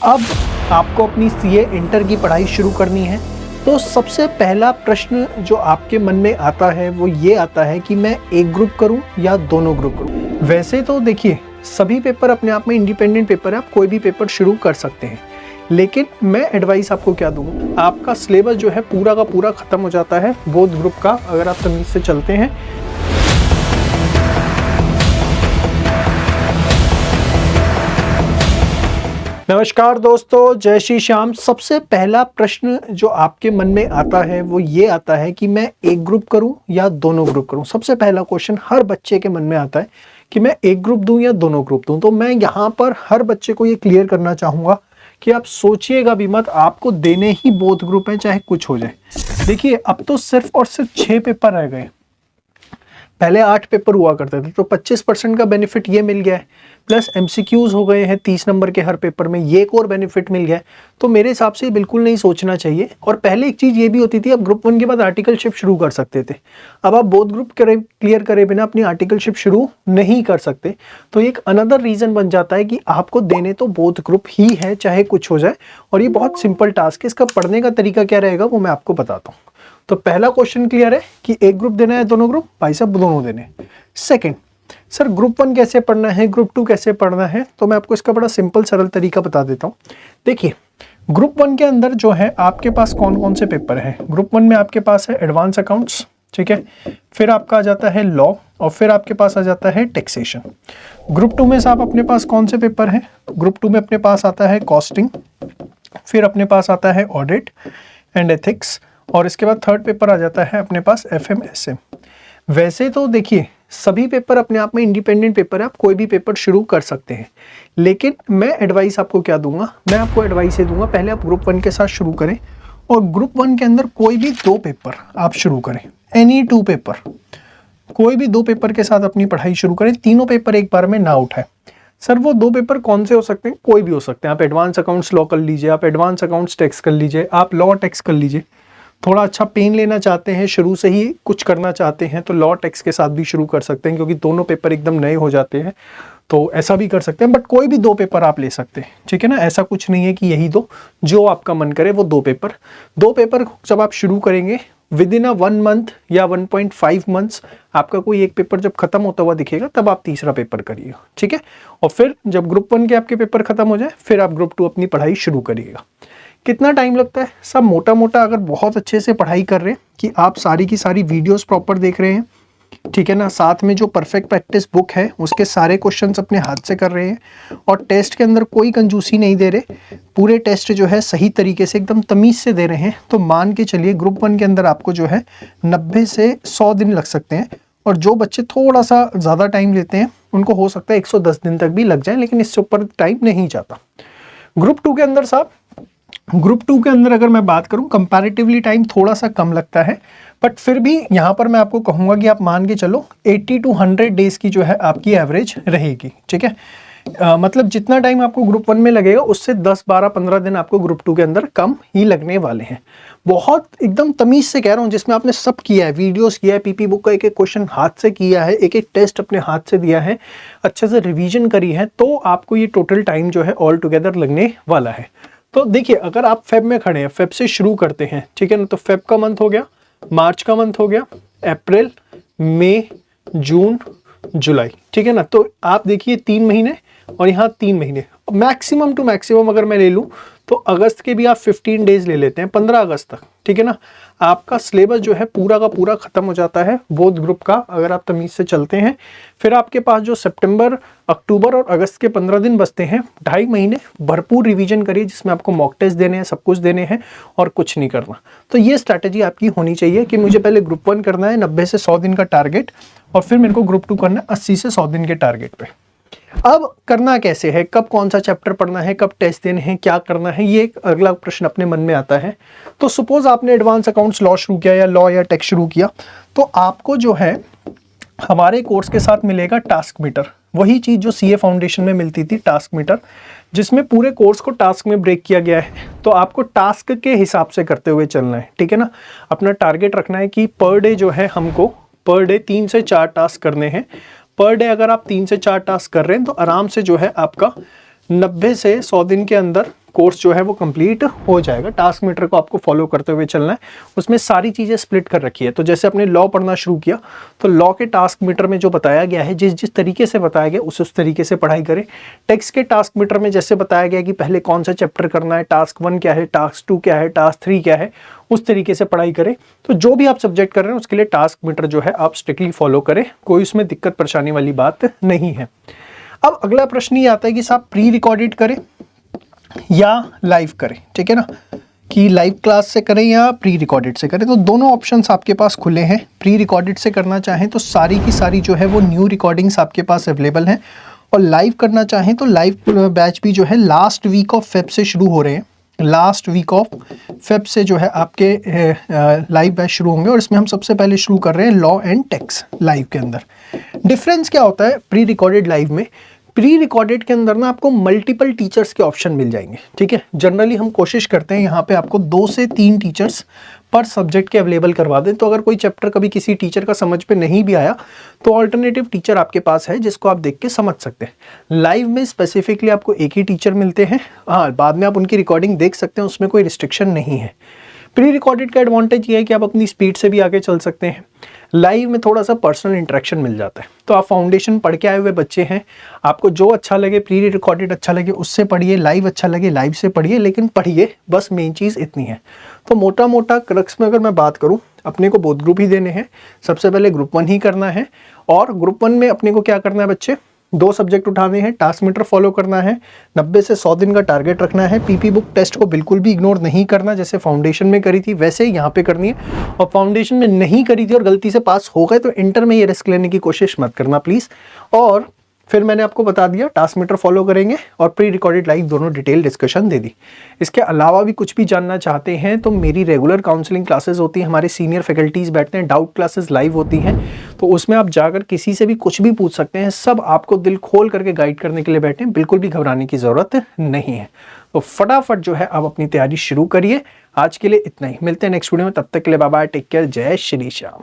अब आपको अपनी सीए इंटर की पढ़ाई शुरू करनी है, तो सबसे पहला प्रश्न जो आपके मन में आता है वो ये आता है कि मैं एक ग्रुप करूं या दोनों ग्रुप करूं। वैसे तो देखिए, सभी पेपर अपने आप में इंडिपेंडेंट पेपर है, आप कोई भी पेपर शुरू कर सकते हैं, लेकिन मैं एडवाइस आपको क्या दूंगा, आपका सिलेबस जो है पूरा का पूरा खत्म हो जाता है बोथ ग्रुप का, अगर आप तमीज से चलते हैं। नमस्कार दोस्तों, जय श्री श्याम। सबसे पहला प्रश्न जो आपके मन में आता है वो ये आता है कि मैं एक ग्रुप करूं या दोनों ग्रुप करूं। सबसे पहला क्वेश्चन हर बच्चे के मन में आता है कि मैं एक ग्रुप दूं या दोनों ग्रुप दूं। तो मैं यहाँ पर हर बच्चे को ये क्लियर करना चाहूंगा कि आप सोचिएगा भी मत, आपको देने ही बोथ ग्रुप है, चाहे कुछ हो जाए। देखिए, अब तो सिर्फ और सिर्फ 6 पेपर रह गए, पहले 8 पेपर हुआ करते थे, तो 25% का बेनिफिट ये मिल गया है, प्लस एमसीक्यूज हो गए हैं 30 नंबर के हर पेपर में, ये एक और बेनिफिट मिल गया है। तो मेरे हिसाब से बिल्कुल नहीं सोचना चाहिए। और पहले एक चीज़ ये भी होती थी, अब ग्रुप 1 के बाद आर्टिकलशिप शुरू कर सकते थे, अब आप बोथ ग्रुप क्लियर करे बिना अपनी आर्टिकलशिप शुरू नहीं कर सकते। तो एक अनदर रीज़न बन जाता है कि आपको देने तो बोथ ग्रुप ही है, चाहे कुछ हो जाए। और ये बहुत सिंपल टास्क है, इसका पढ़ने का तरीका क्या रहेगा वो मैं आपको बताता हूँ। तो पहला क्वेश्चन क्लियर है कि एक ग्रुप देना है, दोनों ग्रुप, भाई साहब दोनों देने। सेकंड, सर ग्रुप 1 कैसे पढ़ना है, ग्रुप 2 कैसे पढ़ना है, तो मैं आपको इसका बड़ा सिंपल सरल तरीका बता देता हूँ। देखिए, ग्रुप 1 के अंदर जो है आपके पास कौन कौन से पेपर हैं। ग्रुप 1 में आपके पास है एडवांस अकाउंट्स, ठीक है, फिर आपका आ जाता है लॉ, और फिर आपके पास आ जाता है टैक्सेशन। ग्रुप 2 में साहब अपने पास कौन से पेपर हैं, ग्रुप 2 में अपने पास आता है कॉस्टिंग, फिर अपने पास आता है ऑडिट एंड एथिक्स, और इसके बाद थर्ड पेपर आ जाता है अपने पास एफएमएसएम। वैसे तो देखिए, सभी पेपर अपने आप में इंडिपेंडेंट पेपर है, आप कोई भी पेपर शुरू कर सकते हैं, लेकिन मैं एडवाइस आपको क्या दूंगा, मैं आपको एडवाइस ये दूंगा, पहले आप ग्रुप 1 के साथ शुरू करें, और ग्रुप 1 के अंदर कोई भी 2 पेपर आप शुरू करें, एनी 2 पेपर, कोई भी 2 पेपर के साथ अपनी पढ़ाई शुरू करें। तीनों पेपर एक बार में ना उठाए। सर वो 2 पेपर कौन से हो सकते हैं, कोई भी हो सकते हैं। आप एडवांस अकाउंट्स लॉ कर लीजिए, आप एडवांस अकाउंट्स टैक्स कर लीजिए, आप लॉ टैक्स कर लीजिए। थोड़ा अच्छा पेन लेना चाहते हैं, शुरू से ही कुछ करना चाहते हैं, तो लॉ टैक्स के साथ भी शुरू कर सकते हैं, क्योंकि दोनों पेपर एकदम नए हो जाते हैं, तो ऐसा भी कर सकते हैं। बट कोई भी 2 पेपर आप ले सकते हैं, ठीक है ना, ऐसा कुछ नहीं है कि यही दो, जो आपका मन करे वो 2 पेपर जब आप शुरू करेंगे विद इन 1 मंथ या 1.5 मंथ्स, आपका कोई एक पेपर जब खत्म होता हुआ दिखेगा तब आप तीसरा पेपर करिएगा, ठीक है। और फिर जब ग्रुप 1 के आपके पेपर खत्म हो जाए, फिर आप ग्रुप 2 अपनी पढ़ाई शुरू करिएगा। कितना टाइम लगता है, सब मोटा मोटा अगर बहुत अच्छे से पढ़ाई कर रहे हैं कि आप सारी की सारी वीडियोस प्रॉपर देख रहे हैं, ठीक है ना, साथ में जो परफेक्ट प्रैक्टिस बुक है उसके सारे क्वेश्चंस अपने हाथ से कर रहे हैं, और टेस्ट के अंदर कोई कंजूसी नहीं दे रहे, पूरे टेस्ट जो है सही तरीके से एकदम तमीज़ से दे रहे हैं, तो मान के चलिए ग्रुप 1 के अंदर आपको जो है 90 से 100 दिन लग सकते हैं। और जो बच्चे थोड़ा सा ज़्यादा टाइम लेते हैं उनको हो सकता है 110 दिन तक भी लग जाए, लेकिन इससे ऊपर टाइम नहीं जाता। ग्रुप 2 के अंदर साहब, ग्रुप 2 के अंदर अगर मैं बात करूं, कंपैरेटिवली टाइम थोड़ा सा कम लगता है, बट फिर भी यहाँ पर मैं आपको कहूँगा कि आप मान के चलो 80 to 100 डेज की जो है आपकी एवरेज रहेगी, ठीक है। मतलब जितना टाइम आपको ग्रुप 1 में लगेगा उससे 10, 12, 15 दिन आपको ग्रुप 2 के अंदर कम ही लगने वाले हैं। बहुत एकदम तमीज़ से कह रहा हूँ, जिसमें आपने सब किया है, वीडियोस किया है, पीपी बुक का एक एक क्वेश्चन हाथ से किया है, एक एक टेस्ट अपने हाथ से दिया है, अच्छे से रिविजन करी है, तो आपको ये टोटल टाइम जो है ऑल टुगेदर लगने वाला है। तो देखिए, अगर आप फेब में खड़े हैं, फेब से शुरू करते हैं, ठीक है ना, तो फेब का मंथ हो गया, मार्च का मंथ हो गया, अप्रैल, मई, जून, जुलाई, ठीक है ना। तो आप देखिए 3 महीने और यहाँ 3 महीने, मैक्सिमम टू मैक्सिमम अगर मैं ले लूँ तो अगस्त के भी आप 15 डेज ले लेते हैं, 15 अगस्त तक, ठीक है ना, आपका सिलेबस जो है पूरा का पूरा खत्म हो जाता है बोथ ग्रुप का, अगर आप तमीज़ से चलते हैं। फिर आपके पास जो सितंबर, अक्टूबर और अगस्त के 15 दिन बचते हैं, 2.5 महीने भरपूर रिवीजन करिए, जिसमें आपको मॉक टेस्ट देने हैं, सब कुछ देने हैं और कुछ नहीं करना। तो ये स्ट्रैटेजी आपकी होनी चाहिए कि मुझे पहले ग्रुप 1 करना है 90 से 100 दिन का टारगेट, और फिर मेरे को ग्रुप 2 करना है 80 से 100 दिन के टारगेट पे। अब करना कैसे है, कब कौन सा चैप्टर पढ़ना है, कब टेस्ट देने हैं, क्या करना है, ये एक अगला प्रश्न अपने मन में आता है। तो सपोज आपने एडवांस अकाउंट्स लॉ शुरू किया या लॉ या टैक्स शुरू किया, तो आपको जो है हमारे कोर्स के साथ मिलेगा टास्क मीटर, वही चीज़ जो सीए फाउंडेशन में मिलती थी, टास्क मीटर, जिसमें पूरे कोर्स को टास्क में ब्रेक किया गया है। तो आपको टास्क के हिसाब से करते हुए चलना है, ठीक है ना। अपना टारगेट रखना है कि पर डे जो है हमको पर डे 3 से 4 टास्क करने हैं। पर डे अगर आप 3 से 4 टास्क कर रहे हैं तो आराम से जो है आपका 90 से 100 दिन के अंदर कोर्स जो है वो कंप्लीट हो जाएगा। टास्क मीटर को आपको फॉलो करते हुए चलना है, उसमें सारी चीज़ें स्प्लिट कर रखी है। तो जैसे आपने लॉ पढ़ना शुरू किया तो लॉ के टास्क मीटर में जो बताया गया है, जिस तरीके से बताया गया उस तरीके से पढ़ाई करें। टेक्स्ट के टास्क मीटर में जैसे बताया गया कि पहले कौन सा चैप्टर करना है, टास्क 1 क्या है, टास्क 2 क्या है, टास्क 3 क्या है, उस तरीके से पढ़ाई करें। तो जो भी आप सब्जेक्ट कर रहे हैं उसके लिए टास्क मीटर जो है आप स्ट्रिक्टली फॉलो करें, कोई उसमें दिक्कत परेशानी वाली बात नहीं है। अब अगला प्रश्न ये आता है कि साहब प्री रिकॉर्डेड करें या लाइव करें, ठीक है ना, कि लाइव क्लास से करें या प्री रिकॉर्डेड से करें। तो दोनों ऑप्शंस आपके पास खुले हैं। प्री रिकॉर्डेड से करना चाहें तो सारी की सारी जो है वो न्यू रिकॉर्डिंग्स आपके पास अवेलेबल हैं, और लाइव करना चाहें तो लाइव बैच भी जो है लास्ट वीक ऑफ फेब से शुरू हो रहे हैं। लास्ट वीक ऑफ फेब से जो है आपके लाइव बैच शुरू होंगे, और इसमें हम सबसे पहले शुरू कर रहे हैं लॉ एंड टेक्स्ट लाइव के अंदर। डिफरेंस क्या होता है प्री रिकॉर्डेड लाइव में? प्री रिकॉर्डेड के अंदर ना आपको मल्टीपल टीचर्स के ऑप्शन मिल जाएंगे, ठीक है। जनरली हम कोशिश करते हैं यहाँ पे आपको 2 से 3 टीचर्स पर सब्जेक्ट के अवेलेबल करवा दें। तो अगर कोई चैप्टर कभी किसी टीचर का समझ पे नहीं भी आया तो ऑल्टरनेटिव टीचर आपके पास है जिसको आप देख के समझ सकते हैं। लाइव में स्पेसिफिकली आपको एक ही टीचर मिलते हैं, हाँ बाद में आप उनकी रिकॉर्डिंग देख सकते हैं, उसमें कोई रिस्ट्रिक्शन नहीं है। प्री रिकॉर्डेड का एडवांटेज ये है कि आप अपनी स्पीड से भी आगे चल सकते हैं। लाइव में थोड़ा सा पर्सनल इंटरेक्शन मिल जाता है। तो आप फाउंडेशन पढ़ के आए हुए बच्चे हैं, आपको जो अच्छा लगे, प्री रिकॉर्डेड अच्छा लगे उससे पढ़िए, लाइव अच्छा लगे लाइव से पढ़िए, लेकिन पढ़िए, बस मेन चीज़ इतनी है। तो मोटा मोटा क्रक्स में अगर मैं बात करूं, अपने को बोथ ग्रुप ही देने हैं। सबसे पहले ग्रुप 1 ही करना है, और ग्रुप 1 में अपने को क्या करना है बच्चे, 2 सब्जेक्ट उठाने हैं, टास्क मीटर फॉलो करना है, 90 से 100 दिन का टारगेट रखना है। पीपी बुक टेस्ट को बिल्कुल भी इग्नोर नहीं करना, जैसे फाउंडेशन में करी थी वैसे ही यहाँ पे करनी है। और फाउंडेशन में नहीं करी थी और गलती से पास हो गए तो इंटर में ये रिस्क लेने की कोशिश मत करना प्लीज़। और फिर मैंने आपको बता दिया टास्क मीटर फॉलो करेंगे और प्री रिकॉर्डेड लाइव दोनों डिटेल डिस्कशन दे दी। इसके अलावा भी कुछ भी जानना चाहते हैं तो मेरी रेगुलर काउंसलिंग क्लासेस होती हैं, हमारे सीनियर फैकल्टीज बैठते हैं, डाउट क्लासेस लाइव होती हैं, तो उसमें आप जाकर किसी से भी कुछ भी पूछ सकते हैं। सब आपको दिल खोल करके गाइड करने के लिए बैठे हैं, बिल्कुल भी घबराने की ज़रूरत नहीं है। तो फटाफट जो है आप अपनी तैयारी शुरू करिए। आज के लिए इतना ही, मिलते हैं नेक्स्ट वीडियो में, तब तक के लिए बाय बाय, टेक केयर, जय श्री श्याम।